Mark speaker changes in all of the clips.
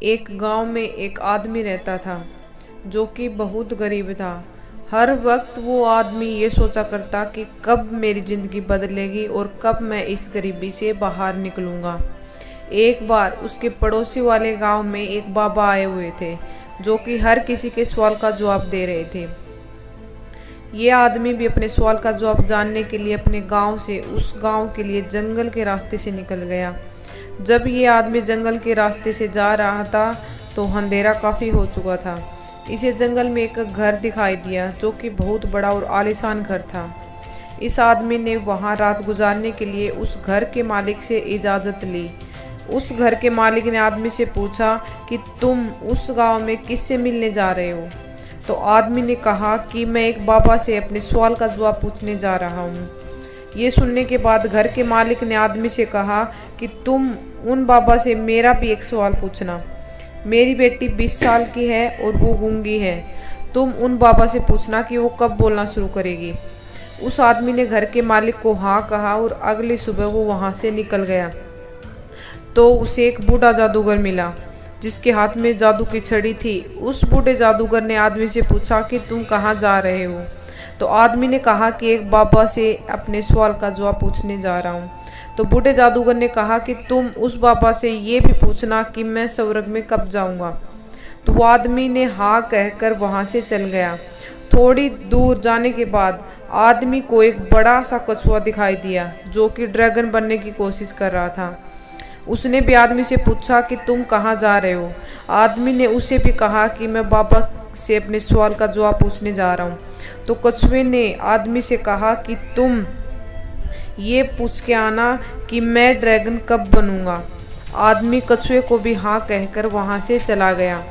Speaker 1: एक गांव में एक आदमी रहता था जो कि बहुत गरीब था। हर वक्त वो आदमी ये सोचा करता कि कब मेरी ज़िंदगी बदलेगी और कब मैं इस गरीबी से बाहर निकलूँगा। एक बार उसके पड़ोसी वाले गांव में एक बाबा आए हुए थे जो कि हर किसी के सवाल का जवाब दे रहे थे। ये आदमी भी अपने सवाल का जवाब जानने के लिए अपने गांव से उस गांव के लिए जंगल के रास्ते से निकल गया। जब ये आदमी जंगल के रास्ते से जा रहा था तो अंधेरा काफ़ी हो चुका था। इसे जंगल में एक घर दिखाई दिया जो कि बहुत बड़ा और आलीशान घर था। इस आदमी ने वहां रात गुजारने के लिए उस घर के मालिक से इजाज़त ली। उस घर के मालिक ने आदमी से पूछा कि तुम उस गांव में किससे मिलने जा रहे हो। तो आदमी ने कहा कि मैं एक बाबा से अपने सवाल का जवाब पूछने जा रहा हूँ। ये सुनने के बाद घर के मालिक ने आदमी से कहा कि तुम उन बाबा से मेरा भी एक सवाल पूछना। मेरी बेटी 20 साल की है और वो गूंगी है। तुम उन बाबा से पूछना कि वो कब बोलना शुरू करेगी। उस आदमी ने घर के मालिक को हाँ कहा और अगली सुबह वो वहाँ से निकल गया। तो उसे एक बूढ़ा जादूगर मिला जिसके हाथ में जादू की छड़ी थी। उस बूढ़े जादूगर ने आदमी से पूछा कि तुम कहाँ जा रहे हो। तो आदमी ने कहा कि एक बाबा से अपने सवाल का जवाब पूछने जा रहा हूँ। तो बूढ़े जादूगर ने कहा कि तुम उस बाबा से ये भी पूछना कि मैं स्वर्ग में कब जाऊँगा। तो वो आदमी ने हाँ कहकर वहाँ से चल गया। थोड़ी दूर जाने के बाद आदमी को एक बड़ा सा कछुआ दिखाई दिया जो कि ड्रैगन बनने की कोशिश कर रहा था। उसने भी आदमी से पूछा कि तुम कहाँ जा रहे हो। आदमी ने उसे भी कहा कि मैं बाबा से अपने सवाल का जवाब पूछने जा रहा हूँ। तो कछुए ने आदमी से कहा कि तुम ये पूछ के आना कि मैं ड्रैगन कब बनूंगा। आदमी कछुए को भी हाँ कहकर वहाँ से चला गया।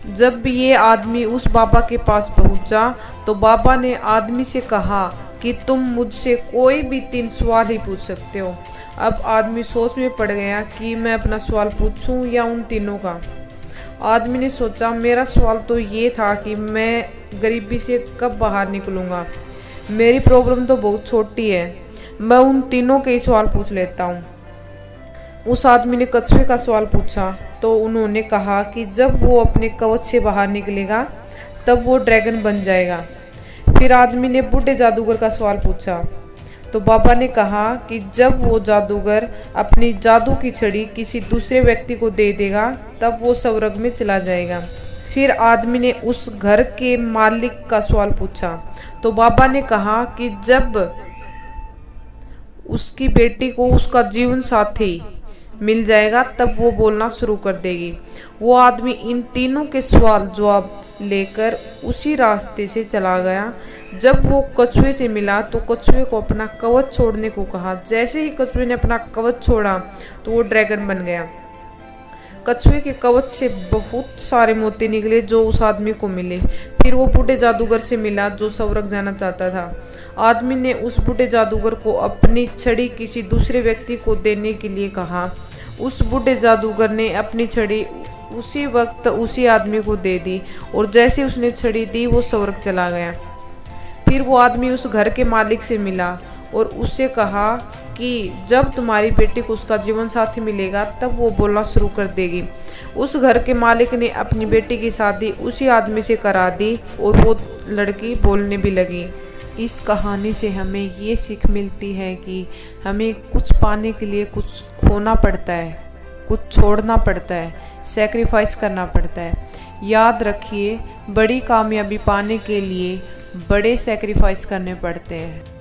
Speaker 1: जब भी ये आदमी उस बाबा के पास पहुँचा तो बाबा ने आदमी से कहा कि तुम मुझसे कोई भी 3 सवाल ही पूछ सकते हो। अब आदमी सोच में पड़ गया कि मैं अपना सवाल पूछूं या उन तीनों का। आदमी ने सोचा मेरा सवाल तो ये था कि मैं गरीबी से कब बाहर निकलूँगा। मेरी प्रॉब्लम तो बहुत छोटी है, मैं उन तीनों के ही सवाल पूछ लेता हूँ। उस आदमी ने कछुए का सवाल पूछा तो उन्होंने कहा कि जब वो अपने कवच से बाहर निकलेगा तब वो ड्रैगन बन जाएगा। फिर आदमी ने बूढ़े जादूगर का सवाल पूछा तो बाबा ने कहा कि जब वो जादूगर अपनी जादू की छड़ी किसी दूसरे व्यक्ति को दे देगा तब वो स्वर्ग में चला जाएगा। फिर आदमी ने उस घर के मालिक का सवाल पूछा तो बाबा ने कहा कि जब उसकी बेटी को उसका जीवन साथी मिल जाएगा तब वो बोलना शुरू कर देगी। वो आदमी इन तीनों के सवाल जवाब लेकर उसी रास्ते से चला गया। जब वो कछुए से मिला तो कछुए को अपना कवच छोड़ने को कहा। जैसे ही कछुए ने अपना कवच छोड़ा तो वो ड्रैगन बन गया। कछुए के कवच से बहुत सारे मोती निकले जो उस आदमी को मिले। फिर वो बूढ़े जादूगर से मिला जो स्वर्ग जाना चाहता था। आदमी ने उस बूढ़े जादूगर को अपनी छड़ी किसी दूसरे व्यक्ति को देने के लिए कहा। उस बूढ़े जादूगर ने अपनी छड़ी उसी वक्त उसी आदमी को दे दी और जैसे उसने छड़ी दी वो स्वर्ग चला गया। फिर वो आदमी उस घर के मालिक से मिला और उससे कहा कि जब तुम्हारी बेटी को उसका जीवन साथी मिलेगा तब वो बोलना शुरू कर देगी। उस घर के मालिक ने अपनी बेटी की शादी उसी आदमी से करा दी और वो लड़की बोलने भी लगी। इस कहानी से हमें ये सीख मिलती है कि हमें कुछ पाने के लिए कुछ खोना पड़ता है, कुछ छोड़ना पड़ता है, सैक्रिफाइस करना पड़ता है। याद रखिए, बड़ी कामयाबी पाने के लिए बड़े सैक्रिफाइस करने पड़ते हैं।